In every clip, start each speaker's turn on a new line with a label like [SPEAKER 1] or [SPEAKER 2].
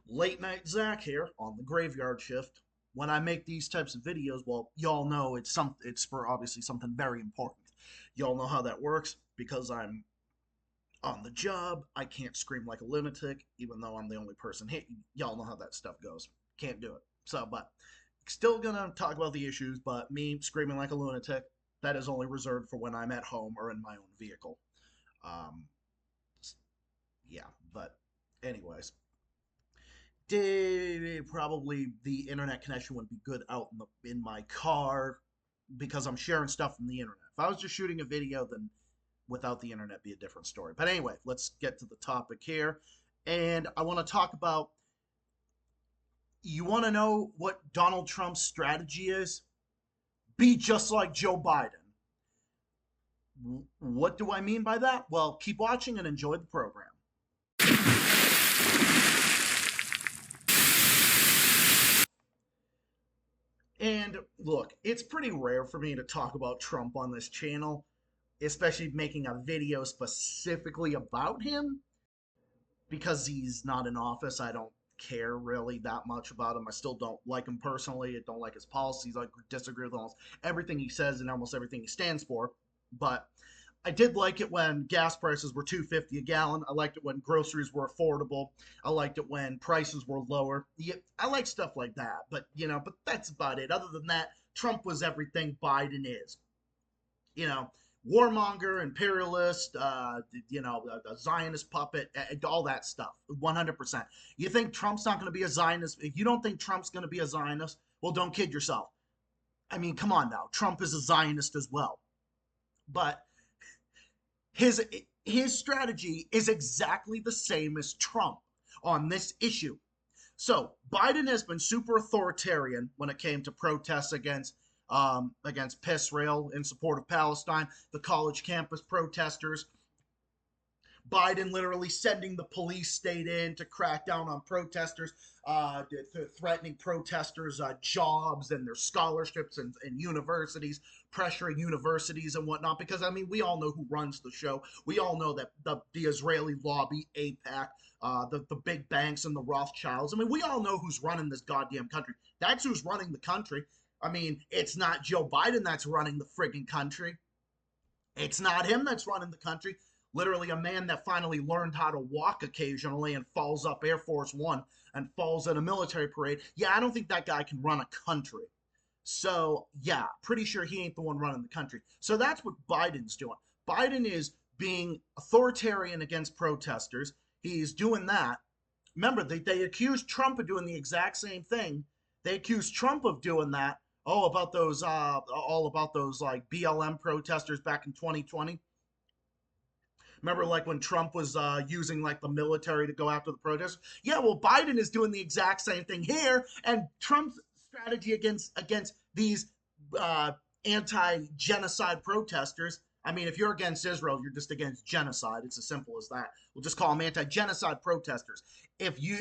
[SPEAKER 1] Late night Zach here on the graveyard shift. When I make these types of videos, well, y'all know it's for obviously something very important. Y'all know how that works because I'm on the job. I can't scream like a lunatic, even though I'm the only person here. Y'all know how that stuff goes. Can't do it. But still gonna talk about the issues, but me screaming like a lunatic, that is only reserved for when I'm at home or in my own vehicle. Um, yeah, but anyways, probably the internet connection would be good out in my car because I'm sharing stuff from the internet. If I was just shooting a video, then without the internet be a different story. But anyway, let's get to the topic here. And I want to talk about, you want to know what Donald Trump's strategy is? Be just like Joe Biden. What do I mean by that? Well, keep watching and enjoy the program. And look, it's pretty rare for me to talk about Trump on this channel, especially making a video specifically about him because he's not in office. I don't care really that much about him. I still don't like him personally. I don't like his policies. I disagree with almost everything he says and almost everything he stands for. But I did like it when gas prices were $2.50 a gallon. I liked it when groceries were affordable. I liked it when prices were lower. Yeah, I like stuff like that. But that's about it. Other than that, Trump was everything Biden is. You know, warmonger, imperialist, a Zionist puppet, all that stuff. 100%. You think Trump's not going to be a Zionist? If you don't think Trump's going to be a Zionist, well, don't kid yourself. I mean, come on now. Trump is a Zionist as well. But his his strategy is exactly the same as Trump on this issue. So Biden has been super authoritarian when it came to protests against PISSrael in support of Palestine, the college campus protesters. Biden literally sending the police state in to crack down on protesters, threatening protesters' jobs and their scholarships and universities, pressuring universities and whatnot. Because, I mean, we all know who runs the show. We all know that the Israeli lobby, APAC, the big banks and the Rothschilds. I mean, we all know who's running this goddamn country. That's who's running the country. I mean, it's not Joe Biden that's running the friggin' country. It's not him that's running the country. Literally, a man that finally learned how to walk occasionally and falls up Air Force One and falls at a military parade. Yeah, I don't think that guy can run a country. So, yeah, pretty sure he ain't the one running the country. So that's what Biden's doing. Biden is being authoritarian against protesters. He's doing that. Remember, they accused Trump of doing the exact same thing. They accused Trump of doing that. Oh, about those, all about those like BLM protesters back in 2020. Remember, like when Trump was using like the military to go after the protesters? Yeah, well, Biden is doing the exact same thing here, and Trump's strategy against these uh, anti-genocide protesters. I mean, if you're against Israel, you're just against genocide. It's as simple as that. We'll just call them anti-genocide protesters. If you,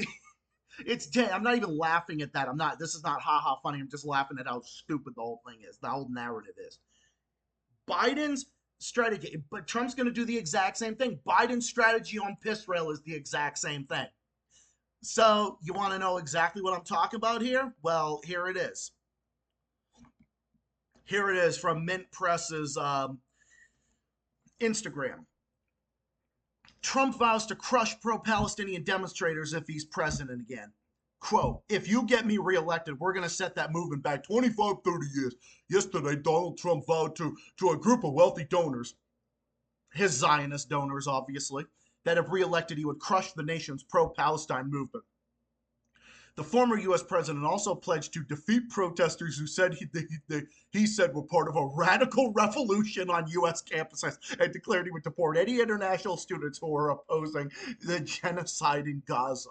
[SPEAKER 1] I'm not even laughing at that. I'm not. This is not ha ha funny. I'm just laughing at how stupid the whole thing is. The whole narrative is. Biden's strategy, but Trump's going to do the exact same thing. Biden's strategy on PISSrael is the exact same thing. So you want to know exactly what I'm talking about here? Well, here it is. Here it is from Mint Press's Instagram. Trump vows to crush pro-Palestinian demonstrators if he's president again. Quote, if you get me reelected, we're going to set that movement back 25, 30 years. Yesterday, Donald Trump vowed to a group of wealthy donors, his Zionist donors, obviously, that if reelected, he would crush the nation's pro-Palestine movement. The former U.S. president also pledged to defeat protesters who said he said were part of a radical revolution on U.S. campuses and declared he would deport any international students who were opposing the genocide in Gaza.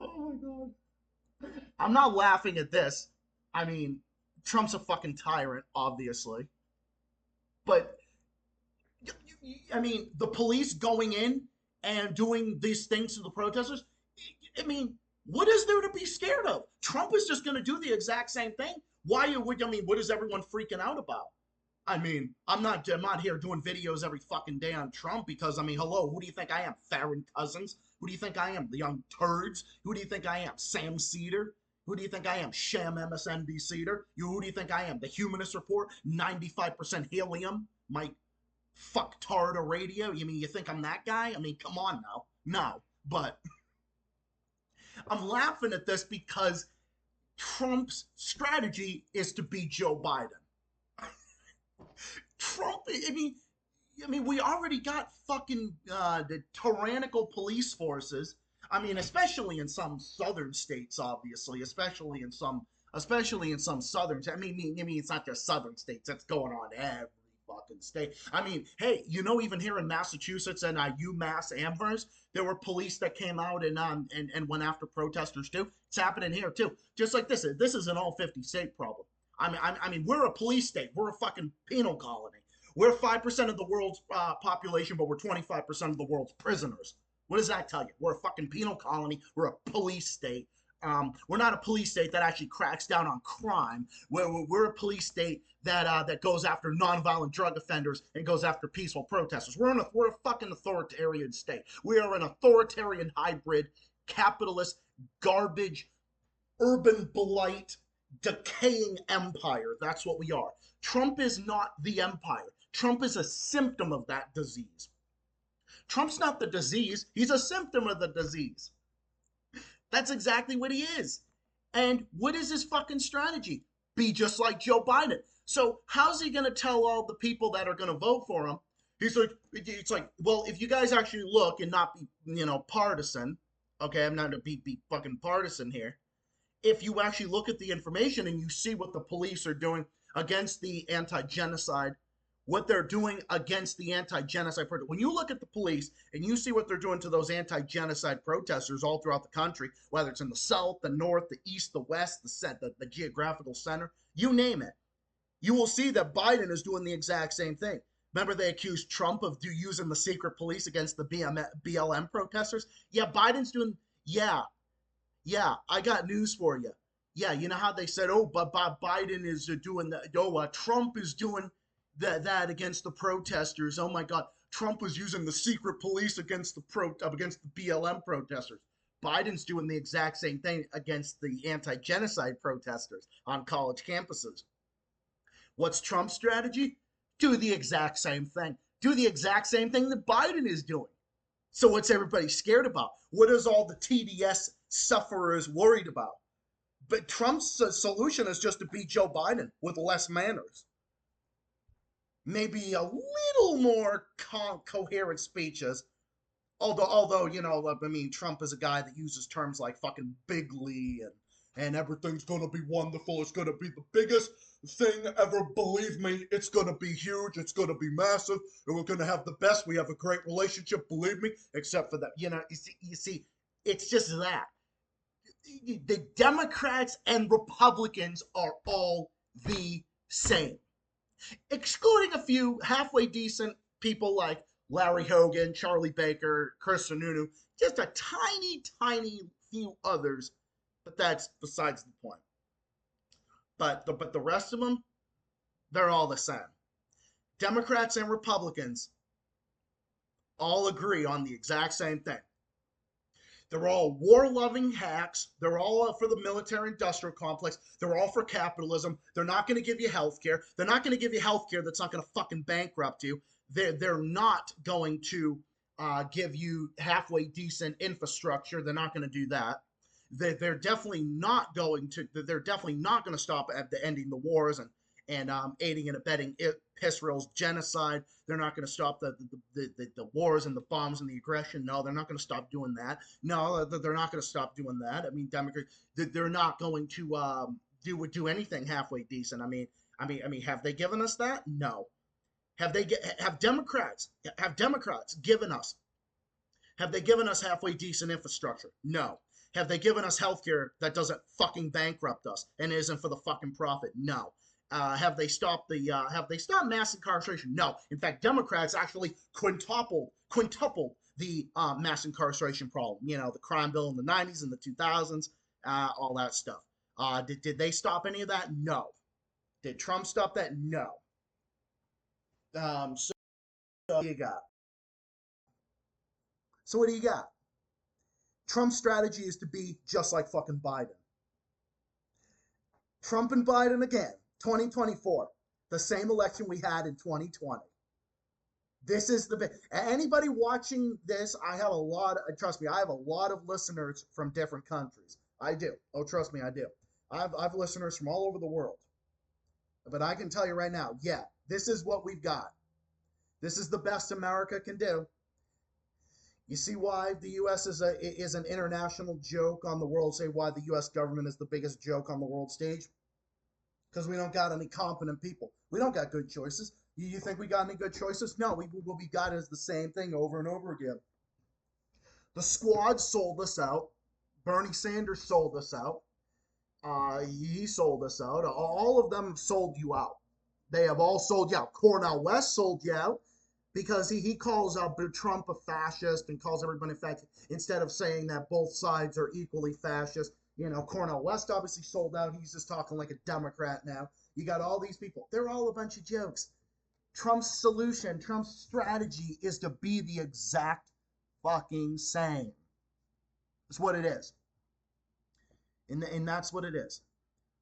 [SPEAKER 1] Oh my God. I'm not laughing at this. I mean, Trump's a fucking tyrant, obviously. But, I mean, the police going in and doing these things to the protesters, I mean, what is there to be scared of? Trump is just going to do the exact same thing. Why would, I mean, what is everyone freaking out about? I mean, I'm not here doing videos every fucking day on Trump because, I mean, hello, who do you think I am? Farron Cousins? Who do you think I am? The Young Turds? Who do you think I am? Sam Seder? Who do you think I am? Sham MSNBCDer? Who do you think I am? The Humanist Report? 95% helium? My fucktard a radio? You mean you think I'm that guy? I mean, come on now. No. But I'm laughing at this because Trump's strategy is to beat Joe Biden. Trump, I mean, we already got fucking the tyrannical police forces. I mean, especially in some southern states, obviously, especially in some southern. I mean, it's not just southern states. That's going on every fucking state. I mean, hey, even here in Massachusetts and UMass Amherst, there were police that came out and went after protesters too. It's happening here too. Just like this. This is an all 50 state problem. I mean, we're a police state. We're a fucking penal colony. We're 5% of the world's population, but we're 25% of the world's prisoners. What does that tell you? We're a fucking penal colony. We're a police state. We're not a police state that actually cracks down on crime. We're a police state that goes after nonviolent drug offenders and goes after peaceful protesters. We're a fucking authoritarian state. We are an authoritarian hybrid, capitalist, garbage, urban blight, decaying empire. That's what we are. Trump is not the empire. Trump is a symptom of that disease. Trump's not the disease. He's a symptom of the disease. That's exactly what he is. And what is his fucking strategy? Be just like Joe Biden. So how's he going to tell all the people that are going to vote for him? It's like, well, if you guys actually look and not be, partisan, okay, I'm not going to be fucking partisan here. If you actually look at the information and you see what the police are doing against the anti-genocide, what they're doing against the anti-genocide protest. When you look at the police and you see what they're doing to those anti-genocide protesters all throughout the country, whether it's in the South, the North, the East, the West, the geographical center, you name it, you will see that Biden is doing the exact same thing. Remember they accused Trump of using the secret police against the BLM protesters? Yeah, Biden's doing, yeah, I got news for you. Yeah, you know how they said, oh, but Biden is doing that. Oh, Trump is doing that against the protesters. Oh my God, Trump was using the secret police against the BLM protesters. Biden's doing the exact same thing against the anti-genocide protesters on college campuses. What's Trump's strategy? Do the exact same thing. Do the exact same thing that Biden is doing. So what's everybody scared about? What is all the TDS sufferers worried about? But Trump's solution is just to beat Joe Biden with less manners. Maybe a little more coherent speeches. Although, I mean, Trump is a guy that uses terms like fucking bigly and everything's going to be wonderful. It's going to be the biggest thing ever. Believe me, it's going to be huge. It's going to be massive. And we're going to have the best. We have a great relationship, believe me, except for that. You see, it's just that. The Democrats and Republicans are all the same, excluding a few halfway decent people like Larry Hogan, Charlie Baker, Chris Sununu, just a tiny few others, but that's besides the point. But the rest of them, they're all the same. Democrats and Republicans all agree on the exact same thing. They're all war-loving hacks. They're all for the military-industrial complex. They're all for capitalism. They're not going to give you health care. They're not going to give you health care that's not going to fucking bankrupt you. They're not going to give you halfway decent infrastructure. They're not going to do that. They're definitely not going to. They're definitely not going to stop at the ending the wars and aiding and abetting PISSrael's genocide. They're not going to stop the wars and the bombs and the aggression. No, they're not going to stop doing that. No, they're not going to stop doing that. I mean, Democrats, they're not going to do anything halfway decent. I mean, have they given us that? No. Have Democrats given us? Have they given us halfway decent infrastructure? No. Have they given us healthcare that doesn't fucking bankrupt us and isn't for the fucking profit? No. Have they stopped mass incarceration? No. In fact, Democrats actually quintupled the mass incarceration problem. The crime bill in the 90s and the 2000s, all that stuff. Did they stop any of that? No. Did Trump stop that? No. So what do you got? So what do you got? Trump's strategy is to be just like fucking Biden. Trump and Biden again, 2024, the same election we had in 2020. This is the anybody watching this. I have a lot. Trust me, I have a lot of listeners from different countries. I do. Oh, trust me, I do. I've listeners from all over the world. But I can tell you right now, yeah, this is what we've got. This is the best America can do. You see why the U.S. is an international joke on the world. Say why the U.S. government is the biggest joke on the world stage. Because we don't got any competent people. We don't got good choices. You think we got any good choices? No, what we got is the same thing over and over again. The squad sold us out. Bernie Sanders sold us out. He sold us out. All of them sold you out. They have all sold you out. Cornel West sold you out because he calls out Trump a fascist and calls everybody fascist instead of saying that both sides are equally fascist. You know, Cornel West obviously sold out. He's just talking like a Democrat now. You got all these people. They're all a bunch of jokes. Trump's solution, Trump's strategy is to be the exact fucking same. That's what it is. And that's what it is.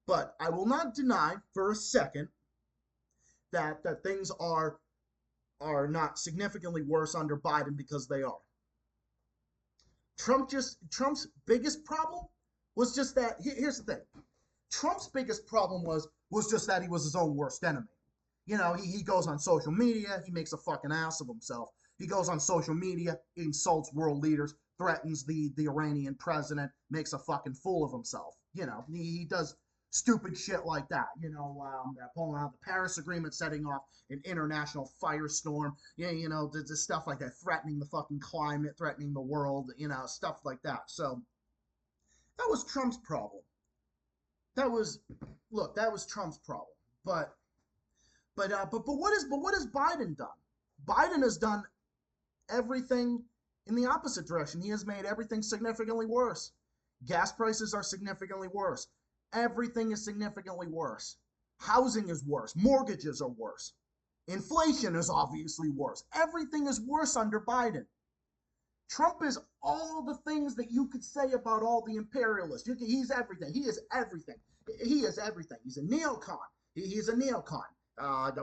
[SPEAKER 1] But I will not deny for a second that things are not significantly worse under Biden because they are. Trump's biggest problem was just that. Here's the thing. Trump's biggest problem was just that he was his own worst enemy. You know, he goes on social media, he makes a fucking ass of himself. He goes on social media, insults world leaders, threatens the Iranian president, makes a fucking fool of himself. You know, he does stupid shit like that. You know, pulling out the Paris Agreement, setting off an international firestorm. Yeah, you know, the stuff like that, threatening the fucking climate, threatening the world. You know, stuff like that. So that was Trump's problem. That was Trump's problem. But what has Biden done? Biden has done everything in the opposite direction. He has made everything significantly worse. Gas prices are significantly worse. Everything is significantly worse. Housing is worse. Mortgages are worse. Inflation is obviously worse. Everything is worse under Biden. Trump is all the things that you could say about all the imperialists. He's everything. He is everything. He is everything. He's a neocon. He's a neocon.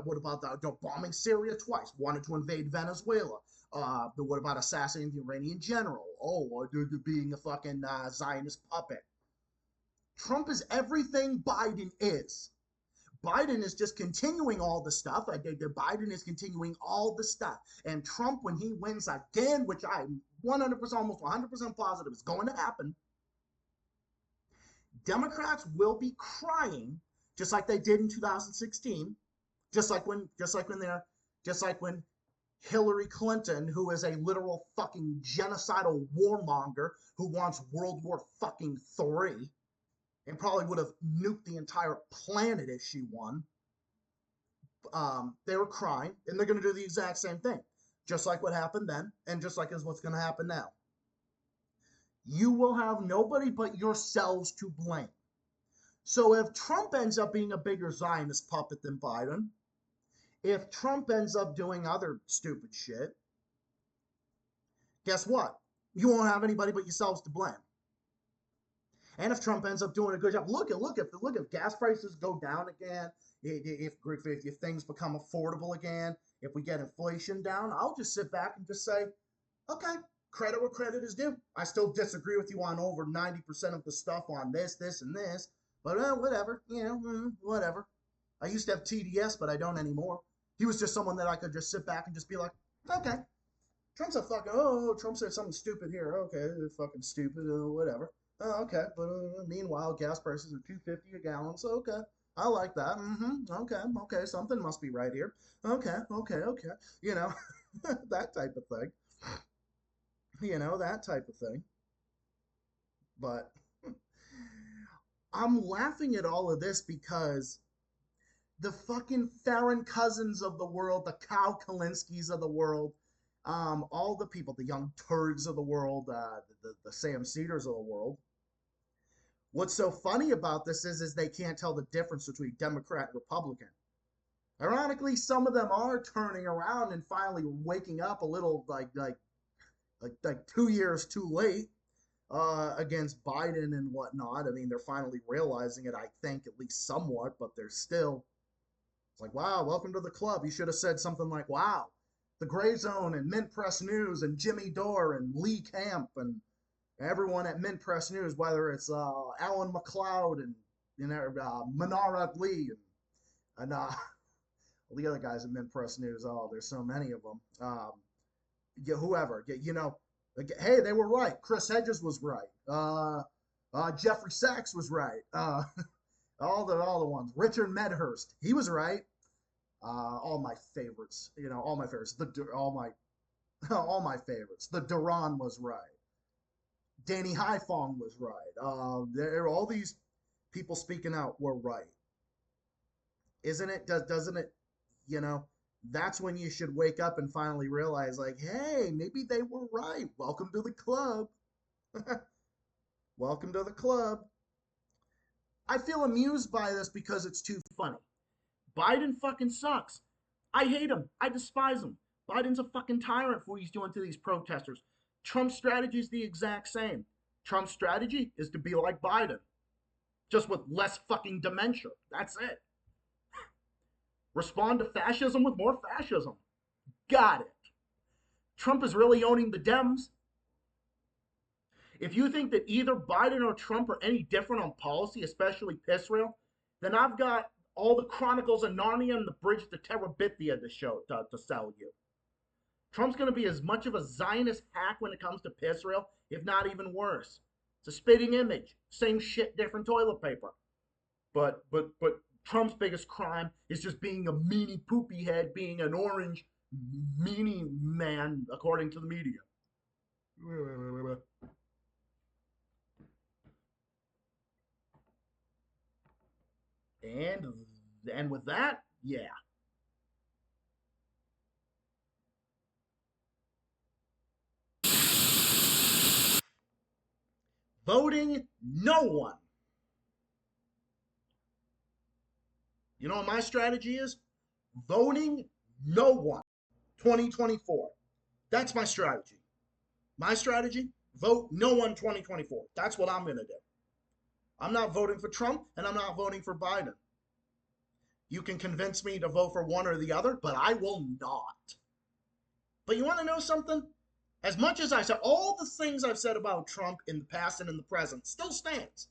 [SPEAKER 1] What about the bombing Syria twice? Wanted to invade Venezuela. What about assassinating the Iranian general? Oh, being a fucking Zionist puppet. Trump is everything Biden is. Biden is just continuing all the stuff. Biden is continuing all the stuff. And Trump, when he wins again, which I'm 100%, almost 100% positive is going to happen, Democrats will be crying just like they did in 2016, just like when Hillary Clinton, who is a literal fucking genocidal warmonger who wants World War fucking III, and probably would have nuked the entire planet if she won. They were crying, and they're going to do the exact same thing, just like what happened then, and just like is what's going to happen now. You will have nobody but yourselves to blame. So if Trump ends up being a bigger Zionist puppet than Biden, if Trump ends up doing other stupid shit, guess what? You won't have anybody but yourselves to blame. And if Trump ends up doing a good job, look if gas prices go down again, if things become affordable again, if we get inflation down, I'll just sit back and just say, okay, credit where credit is due. I still disagree with you on over 90% of the stuff on this, and this, but whatever, whatever. I used to have TDS, but I don't anymore. He was just someone that I could just sit back and just be like, okay, Trump's a fucking, Trump said something stupid here. Okay, it's fucking stupid, whatever. Oh, okay, but meanwhile, gas prices are $2.50 a gallon, so okay, I like that. Okay, something must be right here. Okay, you know, that type of thing. That type of thing. But I'm laughing at all of this because the fucking Farron Cousins of the world, the Kyle Kalinskis of the world, all the people, the young turds of the world, the Sam Seders of the world. What's so funny about this is they can't tell the difference between Democrat and Republican. Ironically, some of them are turning around and finally waking up a little, like 2 years too late against Biden and whatnot. I mean, they're finally realizing it, I think, at least somewhat, but they're still. It's like, wow, welcome to the club. You should have said something like, wow, the Gray Zone and Mint Press News and Jimmy Dore and Lee Camp and everyone at Mint Press News, whether it's Alan McLeod and Menard Lee and all the other guys at Mint Press News. Oh, there's so many of them. Whoever, hey, they were right. Chris Hedges was right. Jeffrey Sachs was right. All the ones. Richard Medhurst, he was right. All my favorites, all my favorites. All my favorites. The Duran was right. Danny Haifong was right. All these people speaking out were right. Isn't it? Doesn't it? That's when you should wake up and finally realize, like, hey, maybe they were right. Welcome to the club. Welcome to the club. I feel amused by this because it's too funny. Biden fucking sucks. I hate him. I despise him. Biden's a fucking tyrant for what he's doing to these protesters. Trump's strategy is the exact same. Trump's strategy is to be like Biden, just with less fucking dementia. That's it. Respond to fascism with more fascism. Got it. Trump is really owning the Dems. If you think that either Biden or Trump are any different on policy, especially PISSrael, then I've got all the Chronicles of Narnia and the Bridge to Terabithia to sell you. Trump's going to be as much of a Zionist hack when it comes to PISSrael, if not even worse. It's a spitting image. Same shit, different toilet paper. But Trump's biggest crime is just being a meanie poopy head, being an orange meanie man, according to the media. And with that, yeah. Voting no one. You know what my strategy is? Voting no one. 2024. That's my strategy. My strategy? Vote no one 2024. That's what I'm going to do. I'm not voting for Trump, and I'm not voting for Biden. You can convince me to vote for one or the other, but I will not. But you want to know something? As much as I said, all the things I've said about Trump in the past and in the present still stands.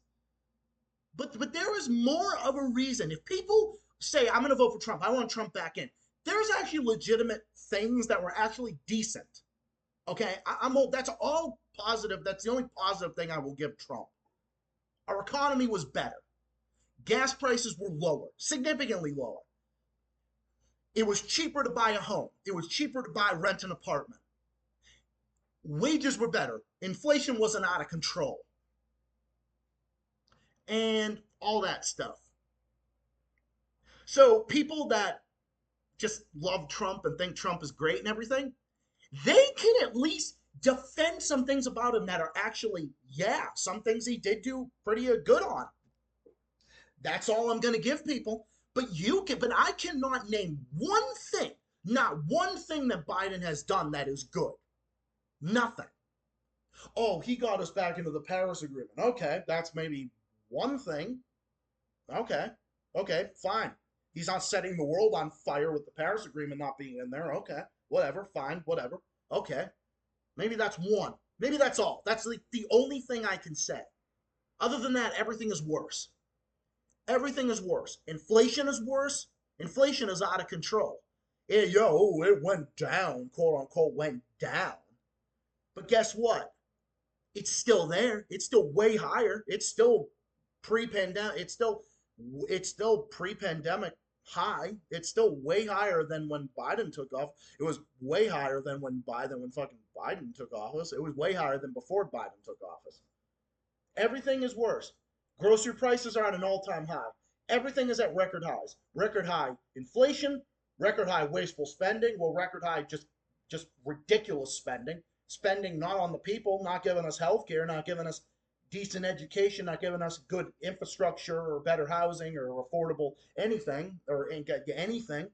[SPEAKER 1] But there is more of a reason. If people say, I'm going to vote for Trump, I want Trump back in, there's actually legitimate things that were actually decent. Okay? That's all positive. That's the only positive thing I will give Trump. Our economy was better. Gas prices were lower, significantly lower. It was cheaper to buy a home. It was cheaper to rent an apartment. Wages were better. Inflation wasn't out of control. And all that stuff. So people that just love Trump and think Trump is great and everything, they can at least defend some things about him that are actually, yeah, some things he did do pretty good on. That's all I'm going to give people. But I cannot name one thing, not one thing that Biden has done that is good. Nothing. Oh, he got us back into the Paris Agreement. Okay, that's maybe one thing. Okay, fine. He's not setting the world on fire with the Paris Agreement not being in there. Okay, whatever, fine, whatever. Okay, maybe that's one. Maybe that's all. That's the only thing I can say. Other than that, everything is worse. Everything is worse. Inflation is worse. Inflation is out of control. It went down, quote unquote, went down. But guess what? It's still there. It's still way higher. It's still pre-pandemic. It's still pre-pandemic high. It's still way higher than when Biden took off. It was way higher than when fucking Biden took office. It was way higher than before Biden took office. Everything is worse. Grocery prices are at an all-time high. Everything is at record highs. Record high inflation, record high wasteful spending, record high just ridiculous spending. Spending not on the people, not giving us health care, not giving us decent education, not giving us good infrastructure or better housing or affordable anything or anything.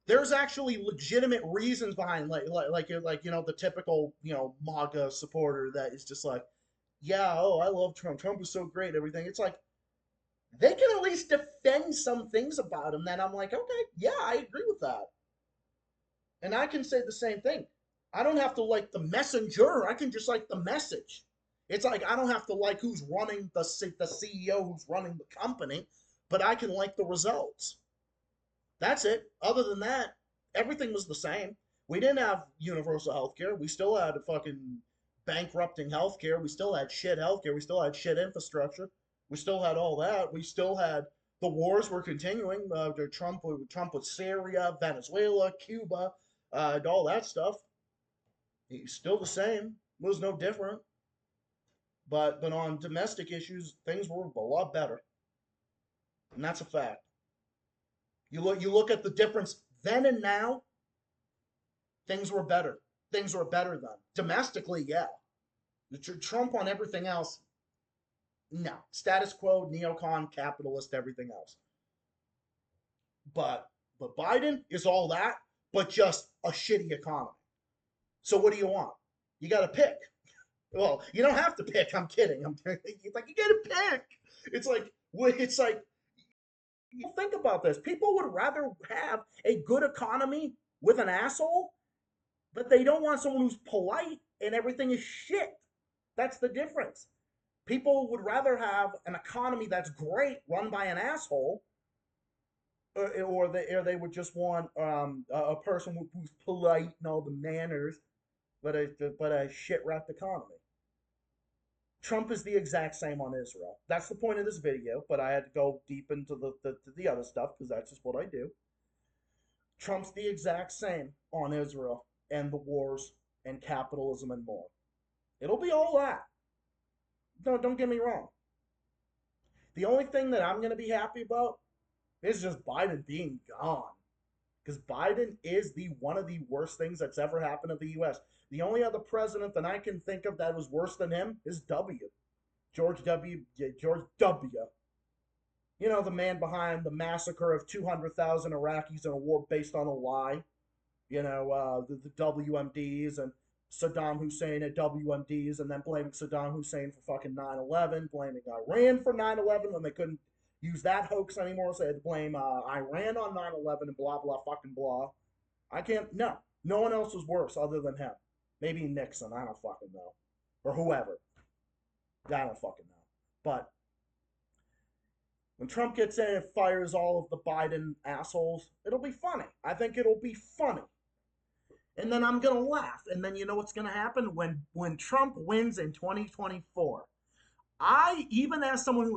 [SPEAKER 1] There's actually legitimate reasons behind, the typical MAGA supporter that is just like, yeah, oh, I love Trump. Trump is so great, everything. It's like they can at least defend some things about him that I'm like, okay, yeah, I agree with that. And I can say the same thing. I don't have to like the messenger. I can just like the message. It's like I don't have to like who's running the CEO who's running the company, but I can like the results. That's it. Other than that, everything was the same. We didn't have universal health care. We still had fucking bankrupting health care. We still had shit health care. We still had shit infrastructure. We still had all that. We still had the wars were continuing. Trump with Syria, Venezuela, Cuba, all that stuff. He's still the same. It was no different. But on domestic issues, things were a lot better, and that's a fact. You look at the difference then and now. Things were better. Things were better then. Domestically, yeah. Trump on everything else, no. Status quo, neocon, capitalist, everything else. But Biden is all that, but just a shitty economy. So what do you want? You got to pick. Well, you don't have to pick. I'm kidding. It's like you got to pick. It's like you think about this. People would rather have a good economy with an asshole, but they don't want someone who's polite and everything is shit. That's the difference. People would rather have an economy that's great run by an asshole, or they would just want a person who's polite and all the manners, but a shit wrecked economy. Trump is the exact same on Israel. That's the point of this video, but I had to go deep into the other stuff because that's just what I do. Trump's the exact same on Israel and the wars and capitalism and more. It'll be all that. No, don't get me wrong. The only thing that I'm going to be happy about is just Biden being gone. Because Biden is the one of the worst things that's ever happened to the U.S. The only other president that I can think of that was worse than him is George W. George W. You know, the man behind the massacre of 200,000 Iraqis in a war based on a lie. The WMDs and Saddam Hussein at WMDs, and then blaming Saddam Hussein for fucking 9/11, blaming Iran for 9/11 when they couldn't use that hoax anymore, so they had to blame Iran on 9/11 and blah, blah, fucking blah. I can't, no. No one else was worse other than him. Maybe Nixon, I don't fucking know. Or whoever. I don't fucking know. But when Trump gets in and fires all of the Biden assholes, it'll be funny. I think it'll be funny. And then I'm going to laugh. And then you know what's going to happen? When Trump wins in 2024, even as someone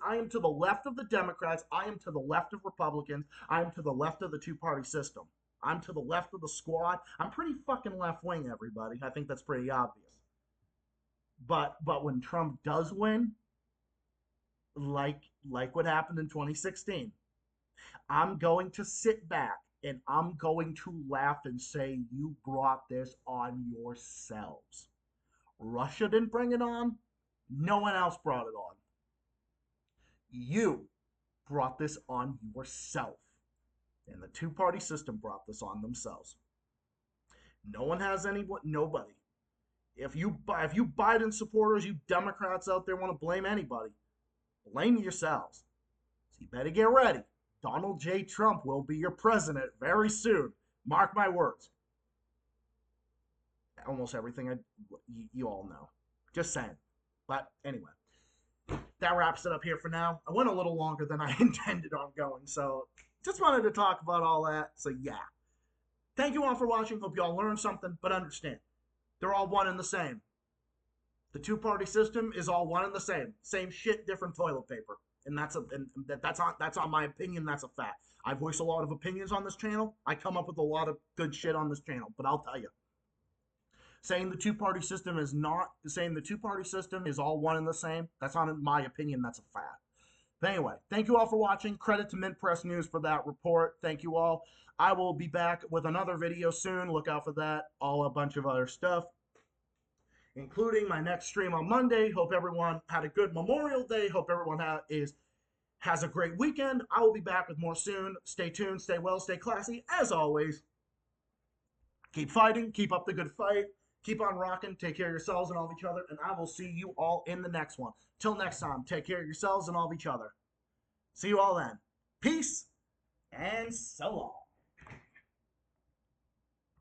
[SPEAKER 1] I am to the left of the Democrats, I am to the left of Republicans, I am to the left of the two-party system. I'm to the left of the squad. I'm pretty fucking left-wing, everybody. I think that's pretty obvious. But when Trump does win, like what happened in 2016, I'm going to sit back and I'm going to laugh and say, you brought this on yourselves. Russia didn't bring it on. No one else brought it on. You brought this on yourself. And the two-party system brought this on themselves. No one has nobody. If you Biden supporters, you Democrats out there want to blame anybody, blame yourselves. So you better get ready. Donald J. Trump will be your president very soon. Mark my words. Almost everything you all know. Just saying. But anyway, that wraps it up here for now. I went a little longer than I intended on going, so just wanted to talk about all that. So yeah. Thank you all for watching. Hope you all learned something, but understand, they're all one and the same. The two-party system is all one and the same. Same shit, different toilet paper. And that's on my opinion. That's a fact. I voice a lot of opinions on this channel. I come up with a lot of good shit on this channel, but I'll tell you, saying the two-party system is all one and the same. That's not my opinion. That's a fact. But anyway, thank you all for watching. Credit to Mint Press News for that report. Thank you all. I will be back with another video soon. Look out for that. A bunch of other stuff, including my next stream on Monday. Hope everyone had a good Memorial Day. Hope everyone is has a great weekend. I will be back with more soon. Stay tuned, stay well, stay classy. As always, keep fighting, keep up the good fight, keep on rocking, take care of yourselves and all of each other, and I will see you all in the next one. Till next time, take care of yourselves and all of each other. See you all then. Peace and so long.